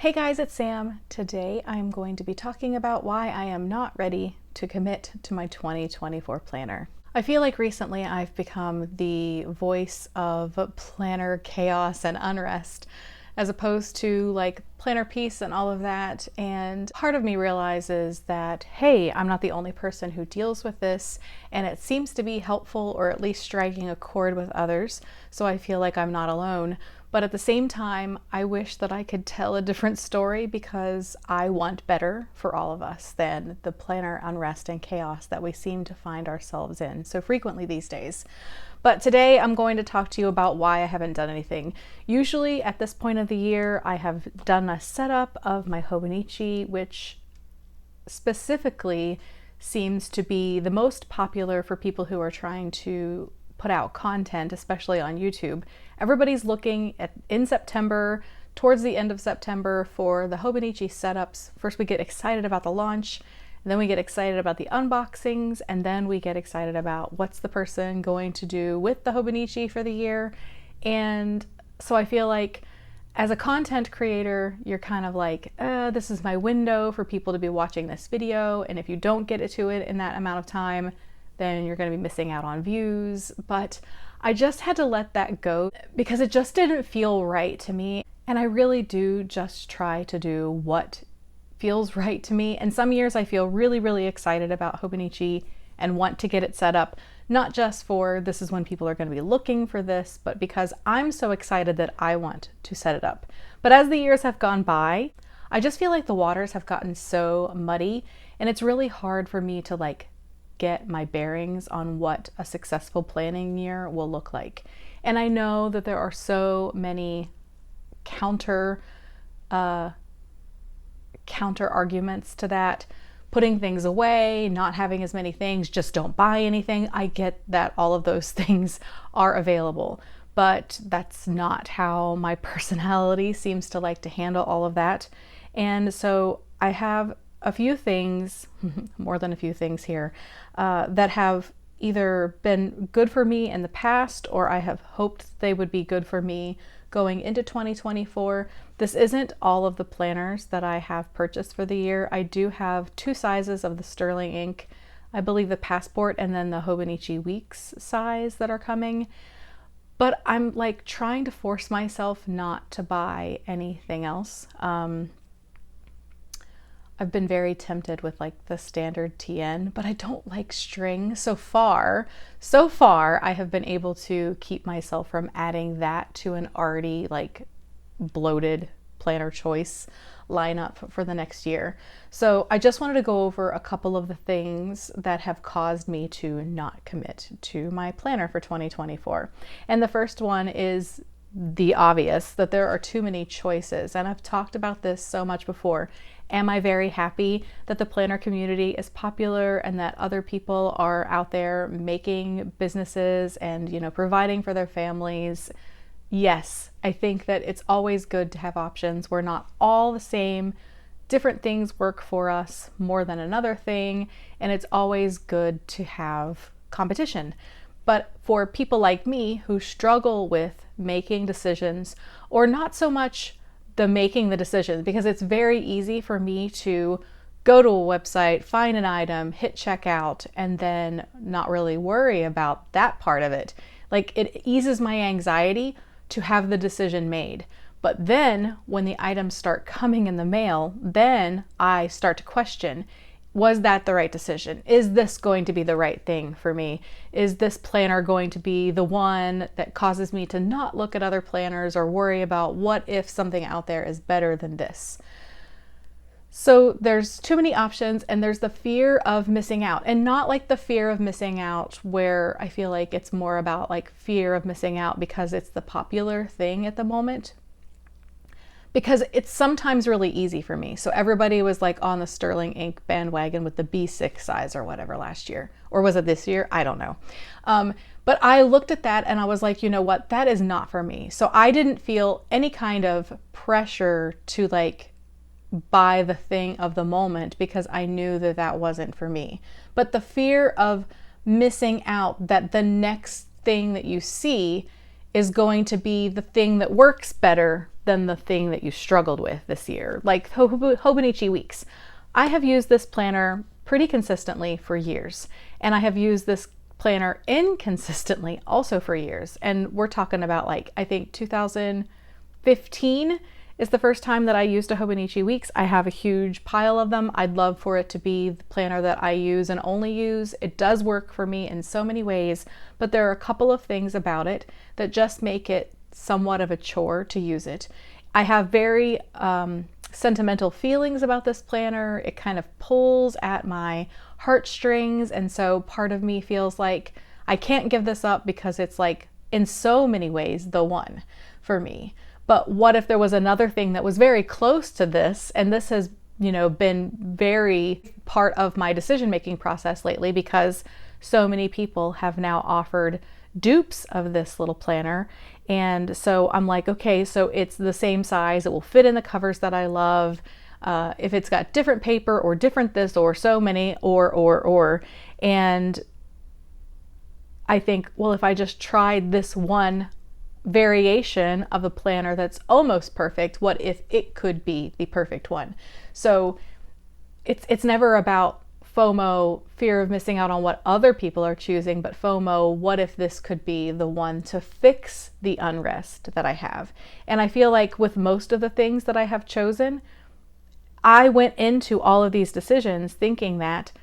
Hey guys, it's Sam. Today I'm going to be talking about why I am not ready to commit to my 2024 planner. I feel like recently I've become the voice of planner chaos and unrest as opposed to like planner peace and all of that. And part of me realizes that, hey, I'm not the only person who deals with this, and it seems to be helpful or at least striking a chord with others. So I feel like I'm not alone. But at the same time, I wish that I could tell a different story because I want better for all of us than the planner unrest and chaos that we seem to find ourselves in so frequently these days. But today I'm going to talk to you about why I haven't done anything. Usually at this point of the year, I have done a setup of my Hobonichi, which specifically seems to be the most popular for people who are trying to put out content, especially on YouTube. Everybody's looking at in September, towards the end of September, for the Hobonichi setups. First we get excited about the launch, and then we get excited about the unboxings, and then we get excited about what's the person going to do with the Hobonichi for the year. And so I feel like as a content creator, you're kind of like, this is my window for people to be watching this video, and if you don't get it to it in that amount of time, then you're going to be missing out on views. But I just had to let that go because it just didn't feel right to me. And I really do just try to do what feels right to me. And some years I feel really, really excited about Hobonichi and want to get it set up, not just for this is when people are going to be looking for this, but because I'm so excited that I want to set it up. But as the years have gone by, I just feel like the waters have gotten so muddy, and it's really hard for me to like get my bearings on what a successful planning year will look like. And I know that there are so many counter arguments to that. Putting things away, not having as many things, just don't buy anything. I get that all of those things are available, but that's not how my personality seems to like to handle all of that. And so I have a few things, more than a few things here, that have either been good for me in the past, or I have hoped they would be good for me going into 2024. This isn't all of the planners that I have purchased for the year. I do have two sizes of the sterling ink, I believe the Passport and then the Hobonichi Weeks size that are coming. But I'm like trying to force myself not to buy anything else. I've been very tempted with like the standard TN, but I don't like string. So far, I have been able to keep myself from adding that to an already like bloated planner choice lineup for the next year. So I just wanted to go over a couple of the things that have caused me to not commit to my planner for 2024. And the first one is the obvious, that there are too many choices. And I've talked about this so much before. Am I very happy that the planner community is popular and that other people are out there making businesses and, providing for their families? Yes, I think that it's always good to have options. We're not all the same. Different things work for us more than another thing, and it's always good to have competition. But for people like me who struggle with making decisions, or not so much the making the decisions, because it's very easy for me to go to a website, find an item, hit checkout, and then not really worry about that part of it. Like, it eases my anxiety to have the decision made. But then when the items start coming in the mail, then I start to question, was that the right decision? Is this going to be the right thing for me? Is this planner going to be the one that causes me to not look at other planners or worry about what if something out there is better than this? So there's too many options, and there's the fear of missing out, and not like the fear of missing out where I feel like it's more about like fear of missing out because it's the popular thing at the moment. Because it's sometimes really easy for me. So everybody was like on the sterling ink bandwagon with the B6 size or whatever last year. Or was it this year? I don't know. But I looked at that and I was like, you know what? That is not for me. So I didn't feel any kind of pressure to like buy the thing of the moment because I knew that that wasn't for me. But the fear of missing out, that the next thing that you see is going to be the thing that works better than the thing that you struggled with this year. Like Hobonichi weeks. I have used this planner pretty consistently for years, and I have used this planner inconsistently also for years. And we're talking about, like, I think 2015 is the first time that I used a Hobonichi weeks. I have a huge pile of them. I'd love for it to be the planner that I use and only use. It does work for me in so many ways, but there are a couple of things about it that just make it somewhat of a chore to use it. I have very sentimental feelings about this planner. It kind of pulls at my heartstrings, and so part of me feels like I can't give this up because it's, like, in so many ways the one for me. But what if there was another thing that was very close to this? And this has, been very part of my decision-making process lately, because so many people have now offered dupes of this little planner. And so I'm like, okay, so it's the same size. It will fit in the covers that I love. If it's got different paper or different this or so many or. And I think, well, if I just tried this one variation of a planner that's almost perfect, what if it could be the perfect one? So it's never about FOMO, fear of missing out on what other people are choosing, but FOMO, what if this could be the one to fix the unrest that I have? And I feel like with most of the things that I have chosen, I went into all of these decisions thinking that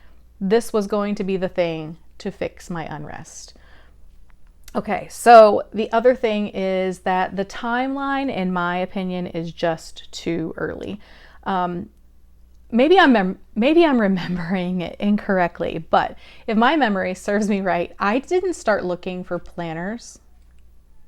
this was going to be the thing to fix my unrest. Okay, so the other thing is that the timeline, in my opinion, is just too early. Maybe I'm remembering it incorrectly, but if my memory serves me right, I didn't start looking for planners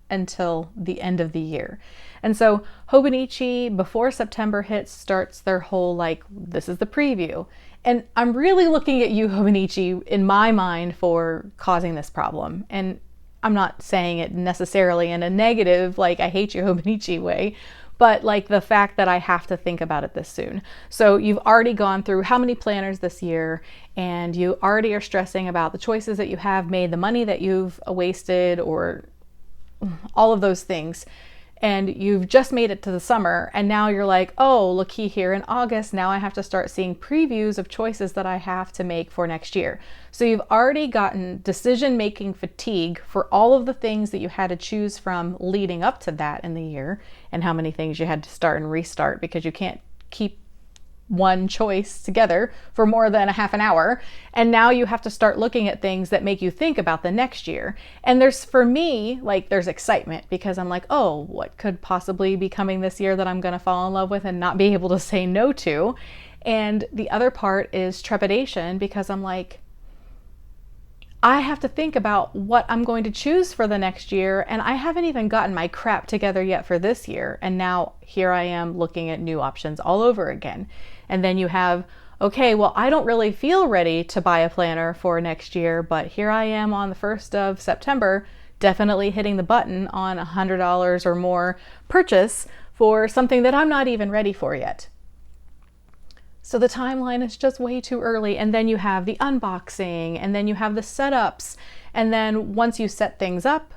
until the end of the year. And so Hobonichi, before September hits, starts their whole, like, this is the preview. And I'm really looking at you, Hobonichi, in my mind for causing this problem. And I'm not saying it necessarily in a negative, like, I hate you, Hobonichi way, but like the fact that I have to think about it this soon. So you've already gone through how many planners this year, and you already are stressing about the choices that you have made, the money that you've wasted, or all of those things. And you've just made it to the summer, and now you're like, oh, looky here, in August, now I have to start seeing previews of choices that I have to make for next year. So you've already gotten decision-making fatigue for all of the things that you had to choose from leading up to that in the year, and how many things you had to start and restart because you can't keep one choice together for more than a half an hour. And now you have to start looking at things that make you think about the next year. And for me, like, there's excitement because I'm like, oh, what could possibly be coming this year that I'm going to fall in love with and not be able to say no to? And the other part is trepidation because I'm like, I have to think about what I'm going to choose for the next year, and I haven't even gotten my crap together yet for this year. And now here I am looking at new options all over again. And then you have, okay, well, I don't really feel ready to buy a planner for next year, but here I am on the 1st of September, definitely hitting the button on $100 or more purchase for something that I'm not even ready for yet. So the timeline is just way too early. And then you have the unboxing, and then you have the setups. And then once you set things up,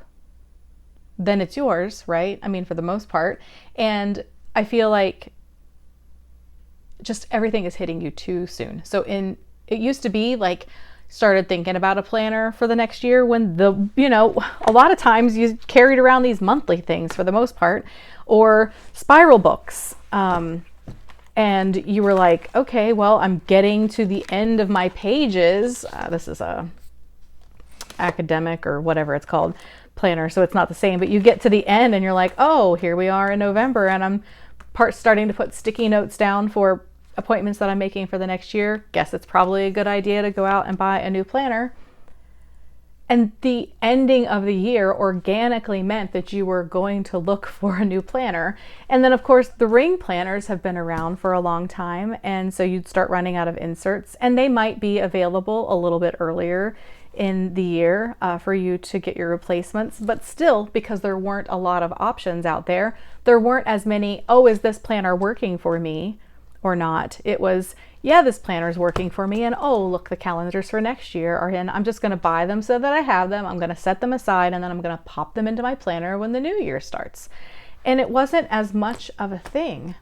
then it's yours, right? I mean, for the most part. And I feel like just everything is hitting you too soon. So it used to be like, started thinking about a planner for the next year when a lot of times you carried around these monthly things for the most part, or spiral books. And you were like, okay, well, I'm getting to the end of my pages. This is a academic or whatever it's called planner, so it's not the same, but you get to the end and you're like, oh, here we are in November, and I'm starting to put sticky notes down for appointments that I'm making for the next year. Guess it's probably a good idea to go out and buy a new planner. And the ending of the year organically meant that you were going to look for a new planner. And then, of course, the ring planners have been around for a long time. And so you'd start running out of inserts, and they might be available a little bit earlier in the year for you to get your replacements. But still, because there weren't a lot of options out there, there weren't as many, oh, is this planner working for me or not? It was, yeah, this planner is working for me, and oh, look, the calendars for next year are in. I'm just going to buy them so that I have them. I'm going to set them aside, and then I'm going to pop them into my planner when the new year starts. and it wasn't as much of a thing.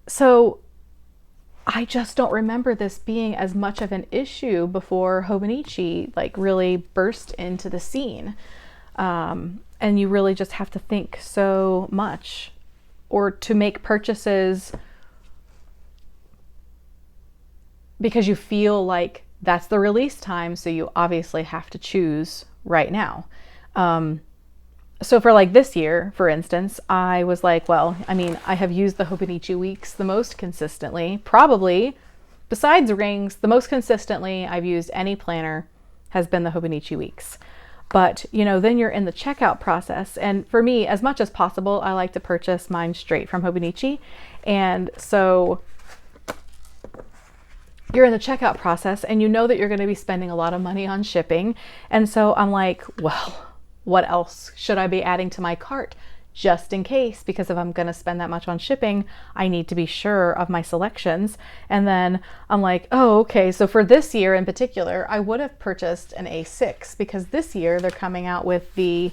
So I just don't remember this being as much of an issue before Hobonichi like really burst into the scene. And you really just have to think so much, or to make purchases because you feel like that's the release time, so you obviously have to choose right now. So for like this year, for instance, I was like, well, I mean, I have used the Hobonichi weeks the most consistently, probably besides rings, the most consistently I've used any planner has been the Hobonichi weeks. But, you know, then you're in the checkout process. And for me, as much as possible, I like to purchase mine straight from Hobonichi. And so you're in the checkout process and you know that you're going to be spending a lot of money on shipping. And so I'm like, well, what else should I be adding to my cart just in case? Because if I'm going to spend that much on shipping, I need to be sure of my selections. And then I'm like, oh, okay. So for this year in particular, I would have purchased an A6 because this year they're coming out with the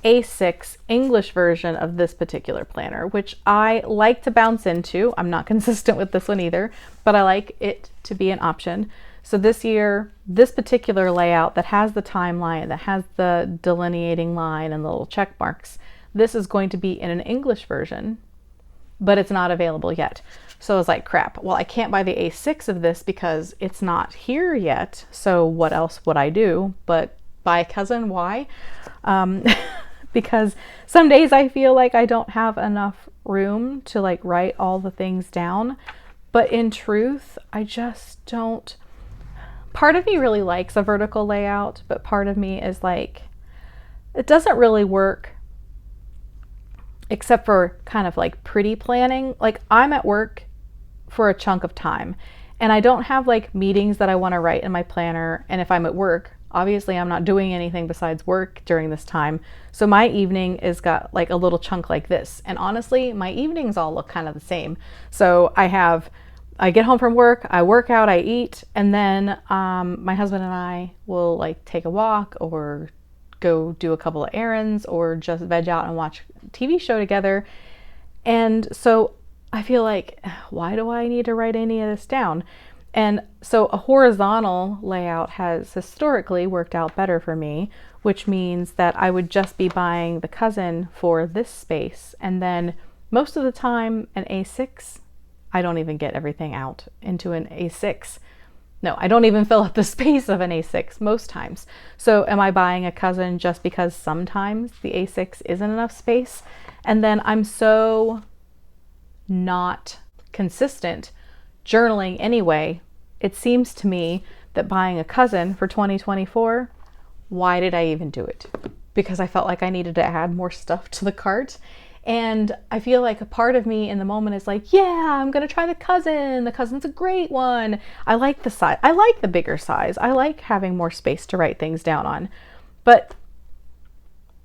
A6 English version of this particular planner, which I like to bounce into. I'm not consistent with this one either, but I like it to be an option. So this year, this particular layout that has the timeline, that has the delineating line and the little check marks, this is going to be in an English version, but it's not available yet. So I was like, crap, well, I can't buy the A6 of this because it's not here yet. So what else would I do but buy a cousin? Why? Because some days I feel like I don't have enough room to like write all the things down. But in truth, I just don't. Part of me really likes a vertical layout, but part of me is like, it doesn't really work except for kind of like pretty planning. Like I'm at work for a chunk of time and I don't have like meetings that I want to write in my planner. And if I'm at work, obviously I'm not doing anything besides work during this time. So my evening is got like a little chunk like this. And honestly, my evenings all look kind of the same. So I get home from work, I work out, I eat, and then my husband and I will like take a walk or go do a couple of errands or just veg out and watch a TV show together. And so I feel like, why do I need to write any of this down? And so a horizontal layout has historically worked out better for me, which means that I would just be buying the cousin for this space. And then most of the time an A6, I don't even get everything out into an A6. No, I don't even fill up the space of an A6 most times. So am I buying a cousin just because sometimes the A6 isn't enough space? And then I'm so not consistent journaling anyway. It seems to me that buying a cousin for 2024, why did I even do it? Because I felt like I needed to add more stuff to the cart. And I feel like a part of me in the moment is like, yeah, I'm going to try the cousin. The cousin's a great one. I like the size. I like the bigger size. I like having more space to write things down on. But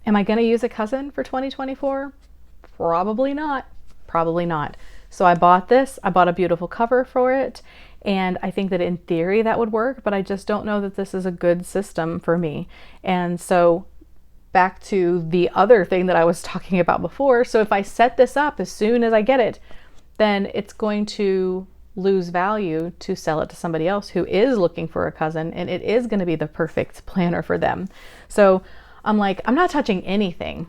am I going to use a cousin for 2024? Probably not. Probably not. So I bought this. I bought a beautiful cover for it. And I think that in theory that would work, but I just don't know that this is a good system for me. And so back to the other thing that I was talking about before. So if I set this up as soon as I get it, then it's going to lose value to sell it to somebody else who is looking for a cousin, and it is going to be the perfect planner for them. So I'm like, I'm not touching anything.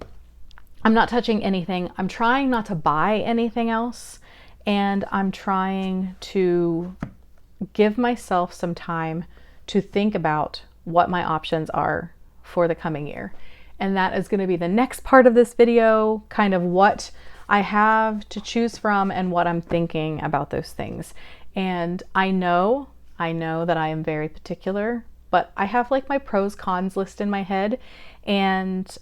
I'm not touching anything. I'm trying not to buy anything else, and I'm trying to give myself some time to think about what my options are for the coming year. And that is going to be the next part of this video, kind of what I have to choose from and what I'm thinking about those things. And I know that I am very particular, but I have like my pros cons list in my head, and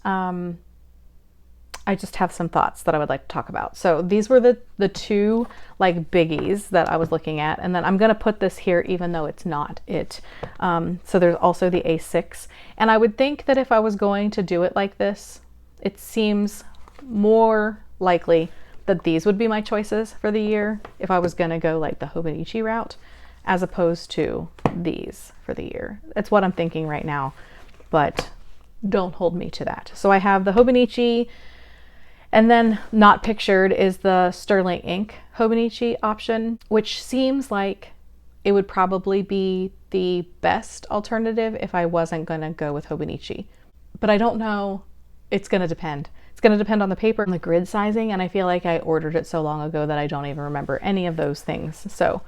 I just have some thoughts that I would like to talk about. So these were the two like biggies that I was looking at. And then I'm going to put this here, even though it's not it. So there's also the A6. And I would think that if I was going to do it like this, it seems more likely that these would be my choices for the year if I was going to go like the Hobonichi route, as opposed to these for the year. That's what I'm thinking right now, but don't hold me to that. So I have the Hobonichi And then not pictured is the Sterling ink Hobonichi option, which seems like it would probably be the best alternative if I wasn't going to go with Hobonichi. But I don't know. It's going to depend. It's going to depend on the paper and the grid sizing, and I feel like I ordered it so long ago that I don't even remember any of those things. So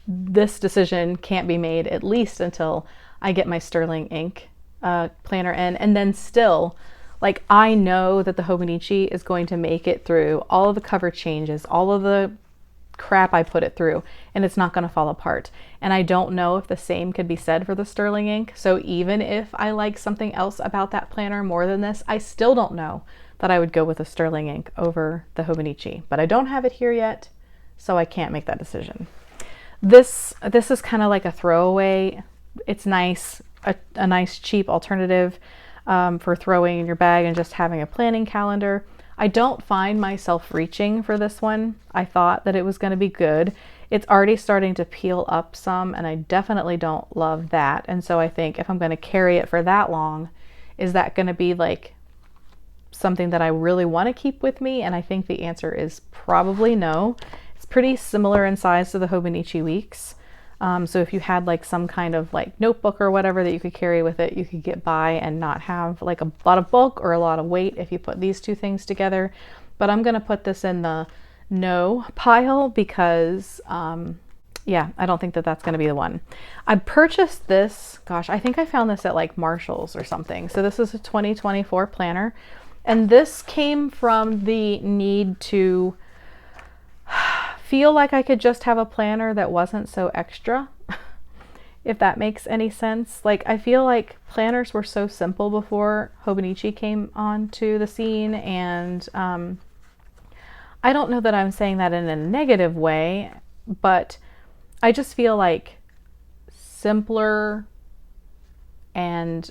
this decision can't be made at least until I get my Sterling ink planner in. And then still, like, I know that the Hobonichi is going to make it through all of the cover changes, all of the crap I put it through, and it's not going to fall apart. And I don't know if the same could be said for the Sterling ink. So even if I like something else about that planner more than this, I still don't know that I would go with the Sterling ink over the Hobonichi. But I don't have it here yet, so I can't make that decision. This is kind of like a throwaway. It's nice, a nice cheap alternative for throwing in your bag and just having a planning calendar. I don't find myself reaching for this one. I thought that it was going to be good. It's already starting to peel up some, and I definitely don't love that. And so I think if I'm going to carry it for that long, is that going to be like something that I really want to keep with me? And I think the answer is probably no. It's pretty similar in size to the Hobonichi Weeks. So if you had like some kind of like notebook or whatever that you could carry with it, you could get by and not have like a lot of bulk or a lot of weight if you put these two things together. But I'm going to put this in the no pile because, yeah, I don't think that that's going to be the one. I purchased this, gosh, I think I found this at like Marshall's or something. So this is a 2024 planner, and this came from the need to feel like I could just have a planner that wasn't so extra, if that makes any sense. Like, I feel like planners were so simple before Hobonichi came onto the scene, and I don't know that I'm saying that in a negative way, but I just feel like simpler and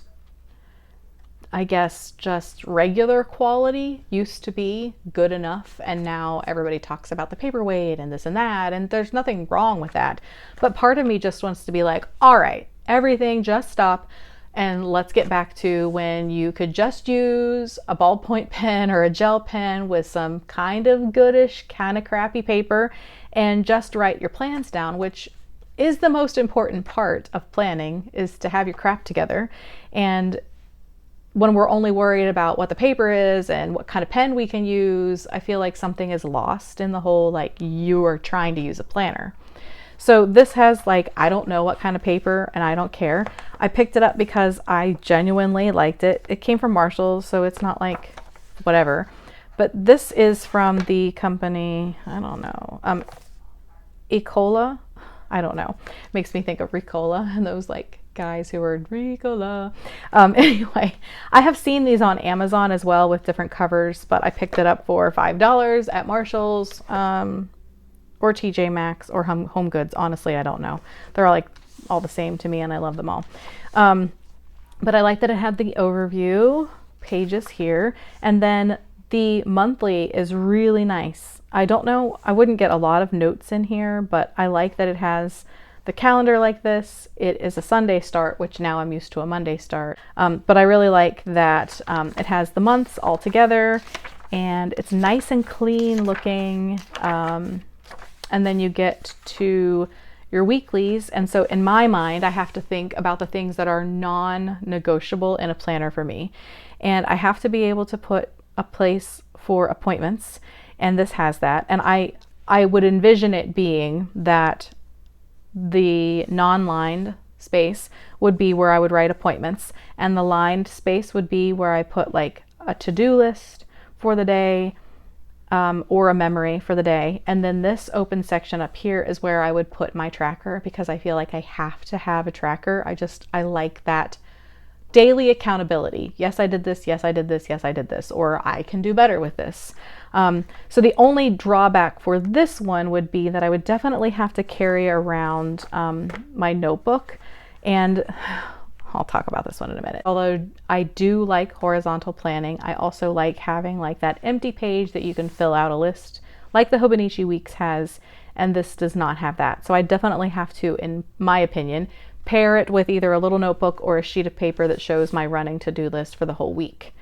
I guess just regular quality used to be good enough, and now everybody talks about the paperweight and this and that, and there's nothing wrong with that. But part of me just wants to be like, all right, everything just stop and let's get back to when you could just use a ballpoint pen or a gel pen with some kind of goodish, kind of crappy paper and just write your plans down, which is the most important part of planning, is to have your crap together. And when we're only worried about what the paper is and what kind of pen we can use, I feel like something is lost in the whole, like, you are trying to use a planner. So this has like, I don't know what kind of paper, and I don't care. I picked it up because I genuinely liked it. It came from Marshall's, so it's not like whatever. But this is from the company, I don't know, Ecola. I don't know. Makes me think of Ricola and those like guys who were Ricola. Anyway, I have seen these on Amazon as well with different covers, but I picked it up for $5 at Marshall's or TJ Maxx or Home Goods. Honestly, I don't know. They're all like all the same to me, and I love them all. But I like that it had the overview pages here, and then the monthly is really nice. I don't know, I wouldn't get a lot of notes in here, but I like that it has the calendar like this. It is a Sunday start, which now I'm used to a Monday start. But I really like that it has the months all together, and it's nice and clean looking. And then you get to your weeklies. And so in my mind, I have to think about the things that are non-negotiable in a planner for me. And I have to be able to put a place for appointments. And this has that. And I would envision it being that the non-lined space would be where I would write appointments, and the lined space would be where I put like a to-do list for the day, or a memory for the day. And then this open section up here is where I would put my tracker, because I feel like I have to have a tracker. I like that daily accountability. Yes, I did this. Yes, I did this. Yes, I did this. Or I can do better with this. So the only drawback for this one would be that I would definitely have to carry around my notebook. And I'll talk about this one in a minute. Although I do like horizontal planning, I also like having like that empty page that you can fill out a list like the Hobonichi Weeks has, and this does not have that. So I definitely have to, in my opinion, pair it with either a little notebook or a sheet of paper that shows my running to-do list for the whole week.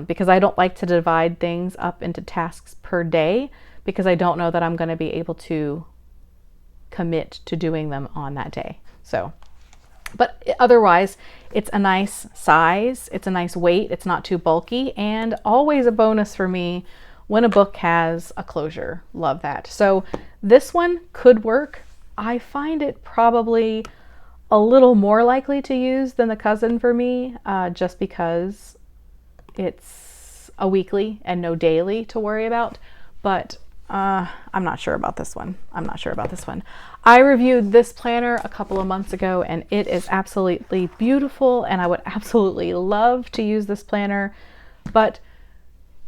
because I don't like to divide things up into tasks per day because I don't know that I'm going to be able to commit to doing them on that day. So, but otherwise, it's a nice size, it's a nice weight, it's not too bulky, and always a bonus for me when a book has a closure. Love that. So this one could work. I find it probably a little more likely to use than the cousin for me, just because it's a weekly and no daily to worry about. But I'm not sure about this one. I reviewed this planner a couple of months ago and it is absolutely beautiful and I would absolutely love to use this planner, but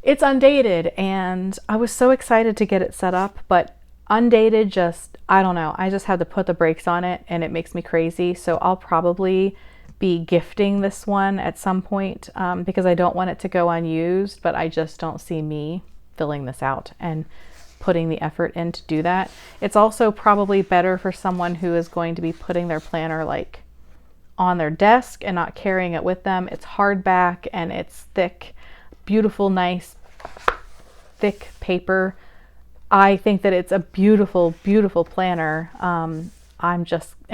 it's undated and I was so excited to get it set up, but undated just, I don't know, I just had to put the brakes on it and it makes me crazy. So I'll probably be gifting this one at some point because I don't want it to go unused, but I just don't see me filling this out and putting the effort in to do that. It's also probably better for someone who is going to be putting their planner like on their desk and not carrying it with them. It's hardback and it's thick, beautiful, nice, thick paper. I think that it's a beautiful, beautiful planner. And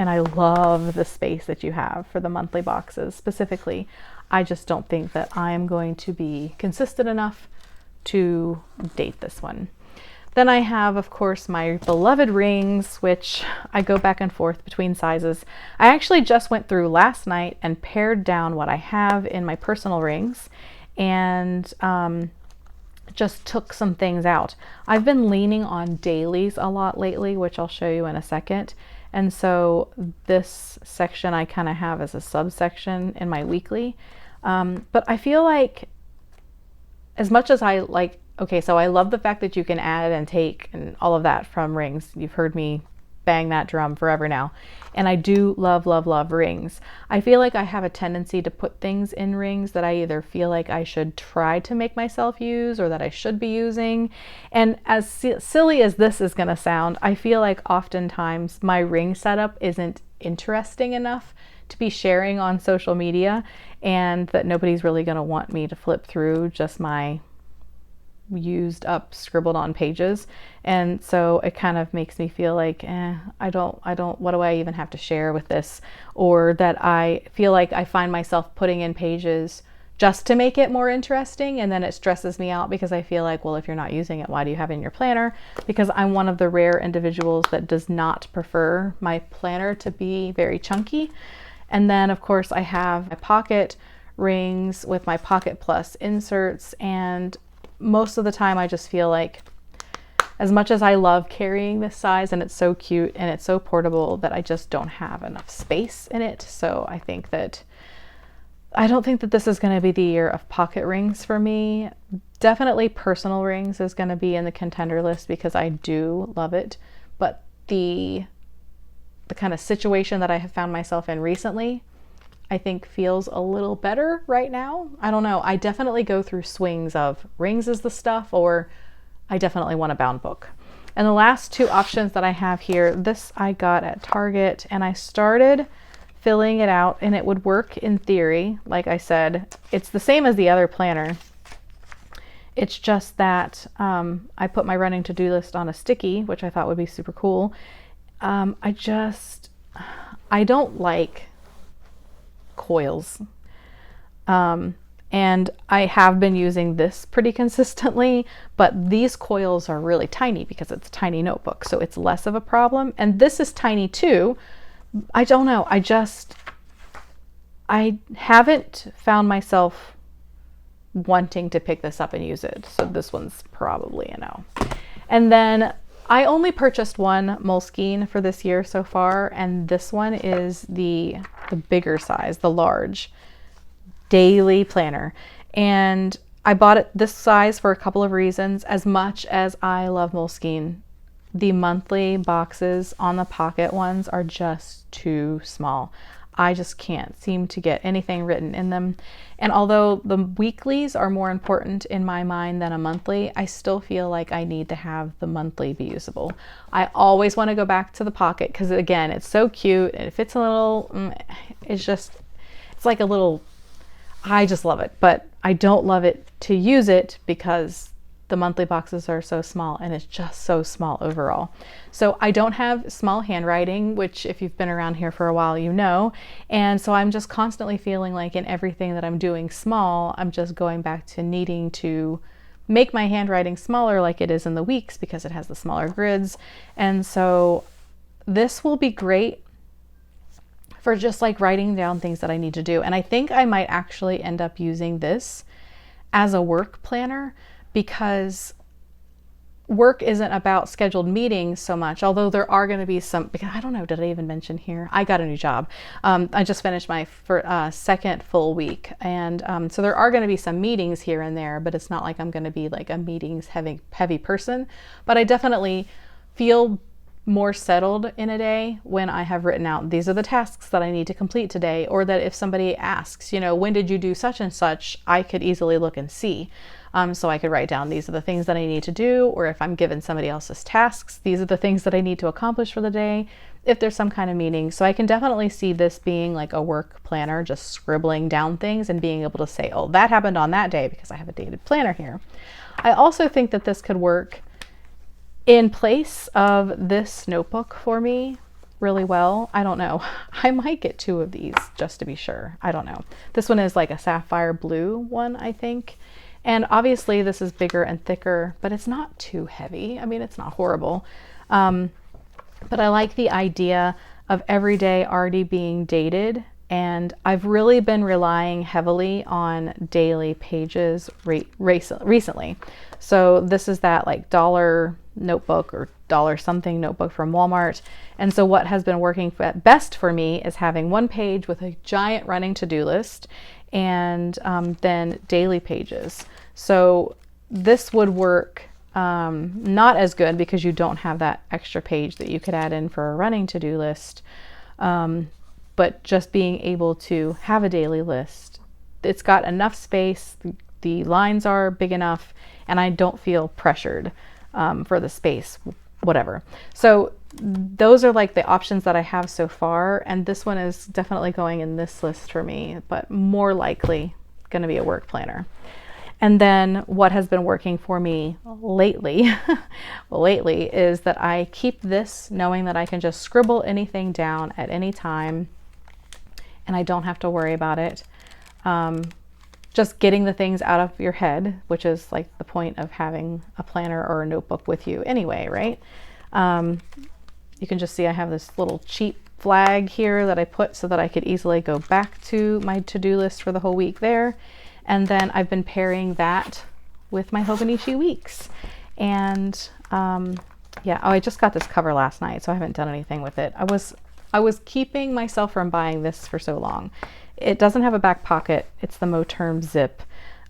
I love the space that you have for the monthly boxes specifically. I just don't think that I'm going to be consistent enough to date this one. Then I have, of course, my beloved rings, which I go back and forth between sizes. I actually just went through last night and pared down what I have in my personal rings and just took some things out. I've been leaning on dailies a lot lately, which I'll show you in a second. And so this section I kind of have as a subsection in my weekly. But I feel like as much as I like, okay, so I love the fact that you can add and take and all of that from rings. You've heard me bang that drum forever now. And I do love, love, love rings. I feel like I have a tendency to put things in rings that I either feel like I should try to make myself use or that I should be using. And as silly as this is going to sound, I feel like oftentimes my ring setup isn't interesting enough to be sharing on social media and that nobody's really going to want me to flip through just my used up scribbled on pages. And so it kind of makes me feel like I don't what do I even have to share with this, or that I feel like I find myself putting in pages just to make it more interesting, and then it stresses me out because I feel like, well, if you're not using it, why do you have it in your planner? Because I'm one of the rare individuals that does not prefer my planner to be very chunky. And then of course I have my pocket rings with my Pocket Plus inserts, and most of the time I just feel like as much as I love carrying this size and it's so cute and it's so portable, that I just don't have enough space in it. So I don't think that this is going to be the year of pocket rings for me. Definitely personal rings is going to be in the contender list because I do love it. But the kind of situation that I have found myself in recently, I think feels a little better right now. I don't know. I definitely go through swings of rings is the stuff, or I definitely want a bound book. And the last two options that I have here, this I got at Target and I started filling it out and it would work in theory. Like I said, it's the same as the other planner. It's just that I put my running to-do list on a sticky, which I thought would be super cool. I don't like coils. And I have been using this pretty consistently, but these coils are really tiny because it's a tiny notebook, so it's less of a problem. And this is tiny too. I don't know. I haven't found myself wanting to pick this up and use it. So this one's probably a no. And then I only purchased one Moleskine for this year so far, and this one is the bigger size, the large daily planner. And I bought it this size for a couple of reasons. As much as I love Moleskine, the monthly boxes on the pocket ones are just too small. I just can't seem to get anything written in them. And although the weeklies are more important in my mind than a monthly, I still feel like I need to have the monthly be usable. I always want to go back to the pocket because, again, it's so cute and it fits a little, it's like a little, I just love it, but I don't love it to use it because the monthly boxes are so small and it's just so small overall. So I don't have small handwriting, which if you've been around here for a while, you know. And so I'm just constantly feeling like in everything that I'm doing small, I'm just going back to needing to make my handwriting smaller like it is in the weeks because it has the smaller grids. And so this will be great for just like writing down things that I need to do. And I think I might actually end up using this as a work planner because work isn't about scheduled meetings so much, although there are going to be some, because I don't know, did I even mention here? I got a new job. I just finished my second full week. And so there are going to be some meetings here and there, but it's not like I'm going to be like a meetings heavy person. But I definitely feel more settled in a day when I have written out, these are the tasks that I need to complete today, or that if somebody asks, you know, when did you do such and such, I could easily look and see. So I could write down, these are the things that I need to do, or if I'm given somebody else's tasks, these are the things that I need to accomplish for the day, if there's some kind of meeting. So I can definitely see this being like a work planner, just scribbling down things and being able to say, oh, that happened on that day because I have a dated planner here. I also think that this could work in place of this notebook for me really well. I don't know. I might get 2 of these just to be sure. I don't know. This one is like a sapphire blue one, I think. And obviously this is bigger and thicker, but it's not too heavy. I mean, it's not horrible. But I like the idea of every day already being dated. And I've really been relying heavily on daily pages recently. So this is that like $1 notebook or $1 something notebook from Walmart. And so what has been working best for me is having one page with a giant running to-do list and then daily pages. So this would work not as good because you don't have that extra page that you could add in for a running to-do list. But just being able to have a daily list, it's got enough space, the lines are big enough, and I don't feel pressured for the space, whatever. So those are like the options that I have so far, and this one is definitely going in this list for me, but more likely going to be a work planner. And then what has been working for me lately, is that I keep this knowing that I can just scribble anything down at any time and I don't have to worry about it. Just getting the things out of your head, which is like the point of having a planner or a notebook with you anyway, right? You can just see I have this little cheap flag here that I put so that I could easily go back to my to-do list for the whole week there. And then I've been pairing that with my Hobonichi weeks. And yeah, oh, I just got this cover last night, so I haven't done anything with it. I was keeping myself from buying this for so long. It doesn't have a back pocket. It's the Moterm zip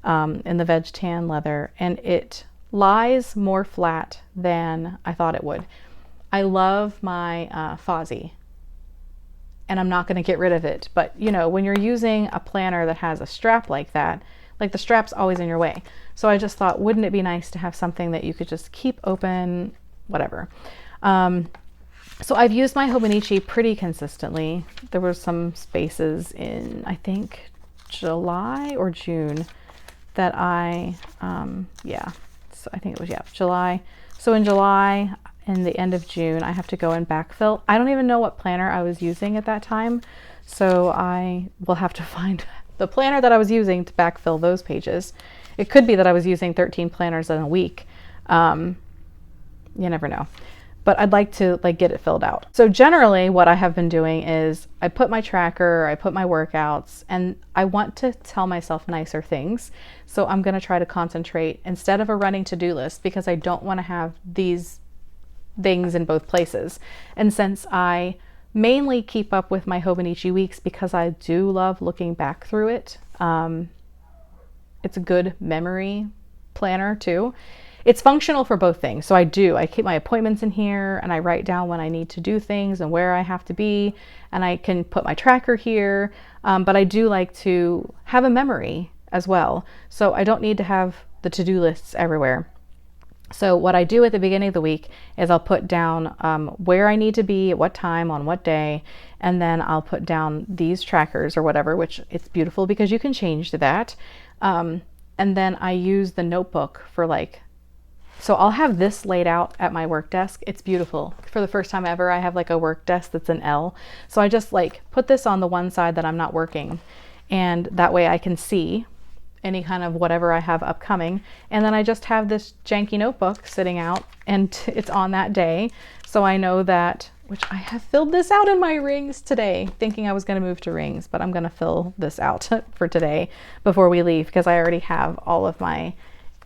in the veg tan leather, and it lies more flat than I thought it would. I love my Fozzie, and I'm not going to get rid of it. But you know, when you're using a planner that has a strap like that, like the strap's always in your way. So I just thought, wouldn't it be nice to have something that you could just keep open, whatever. So I've used my Hobonichi pretty consistently. There were some spaces in, I think, July or June that yeah, so I think it was, yeah, July. So in July and the end of June, I have to go and backfill. I don't even know what planner I was using at that time. So I will have to find the planner that I was using to backfill those pages. It could be that I was using 13 planners in a week. You never know. But I'd like to like get it filled out. So generally what I have been doing is I put my tracker, I put my workouts, and I want to tell myself nicer things. So I'm going to try to concentrate instead of a running to-do list, because I don't want to have these things in both places. And since I mainly keep up with my Hobonichi weeks because I do love looking back through it, it's a good memory planner too. It's functional for both things. So I keep my appointments in here and I write down when I need to do things and where I have to be, and I can put my tracker here. But I do like to have a memory as well. So I don't need to have the to-do lists everywhere. So what I do at the beginning of the week is I'll put down where I need to be at what time on what day, and then I'll put down these trackers or whatever, which it's beautiful because you can change to that. And then I use the notebook for like, so I'll have this laid out at my work desk. It's beautiful. For the first time ever, I have like a work desk that's an L. So I just like put this on the one side that I'm not working, and that way I can see any kind of whatever I have upcoming. And then I just have this janky notebook sitting out, and it's on that day. So I know that, which I have filled this out in my rings today, thinking I was going to move to rings, but I'm going to fill this out for today before we leave, because I already have all of my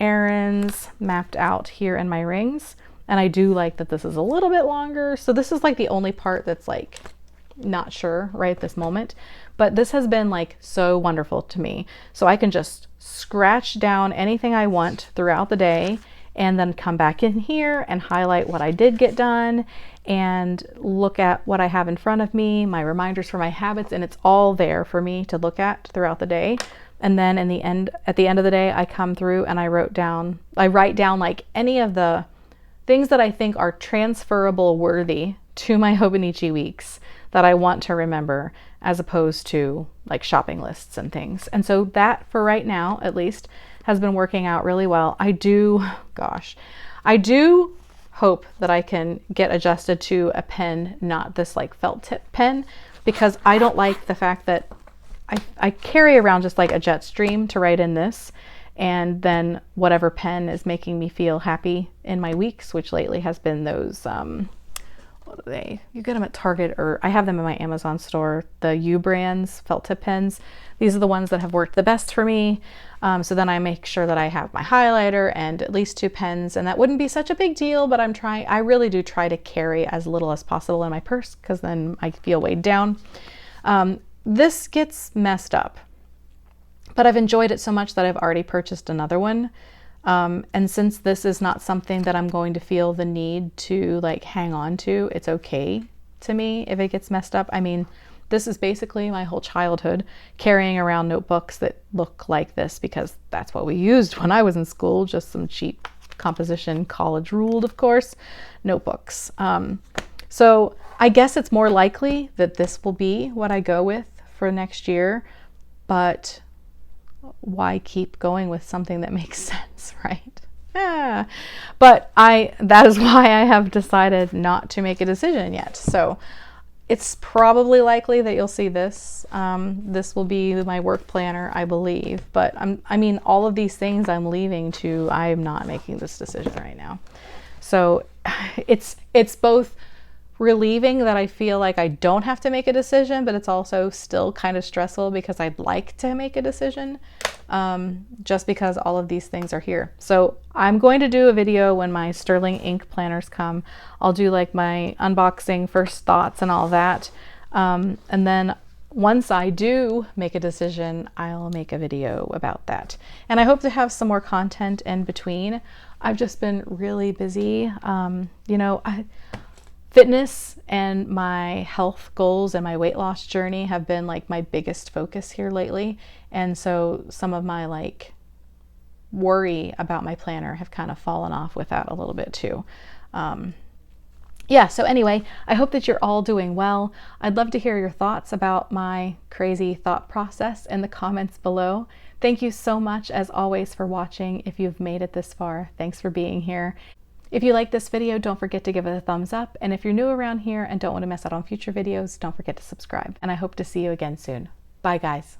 errands mapped out here in my rings. And I do like that this is a little bit longer. So this is like the only part that's like not sure right at this moment, but this has been like so wonderful to me. So I can just scratch down anything I want throughout the day, and then come back in here and highlight what I did get done and look at what I have in front of me, my reminders for my habits, and it's all there for me to look at throughout the day. And then at the end of the day, I come through and I write down like any of the things that I think are transferable worthy to my Hobonichi weeks that I want to remember, as opposed to like shopping lists and things. And so that, for right now at least, has been working out really well. I do hope that I can get adjusted to a pen, not this like felt tip pen, because I don't like the fact that I carry around just like a Jetstream to write in this, and then whatever pen is making me feel happy in my weeks, which lately has been those, what are they? You get them at Target, or I have them in my Amazon store, the U brands felt tip pens. These are the ones that have worked the best for me. So then I make sure that I have my highlighter and at least 2 pens, and that wouldn't be such a big deal, but I really do try to carry as little as possible in my purse, because then I feel weighed down. This gets messed up, but I've enjoyed it so much that I've already purchased another one. And since this is not something that I'm going to feel the need to like hang on to, it's okay to me if it gets messed up. I mean, this is basically my whole childhood, carrying around notebooks that look like this, because that's what we used when I was in school, just some cheap composition, college ruled, of course, notebooks. So I guess it's more likely that this will be what I go with for next year, but why keep going with something that makes sense, right? Yeah. But that is why I have decided not to make a decision yet. So it's probably likely that you'll see this. This will be my work planner, I believe. But I mean, all of these things I'm leaving to, I'm not making this decision right now. So it's both relieving that I feel like I don't have to make a decision, but it's also still kind of stressful because I'd like to make a decision, just because all of these things are here. So I'm going to do a video when my Sterling ink planners come. I'll do like my unboxing, first thoughts, and all that. And then once I do make a decision, I'll make a video about that. And I hope to have some more content in between. I've just been really busy. Fitness and my health goals and my weight loss journey have been like my biggest focus here lately. And so some of my like worry about my planner have kind of fallen off with that a little bit too. Yeah, so anyway, I hope that you're all doing well. I'd love to hear your thoughts about my crazy thought process in the comments below. Thank you so much, as always, for watching. If you've made it this far, thanks for being here. If you like this video, don't forget to give it a thumbs up. And if you're new around here and don't want to miss out on future videos, don't forget to subscribe. And I hope to see you again soon. Bye, guys.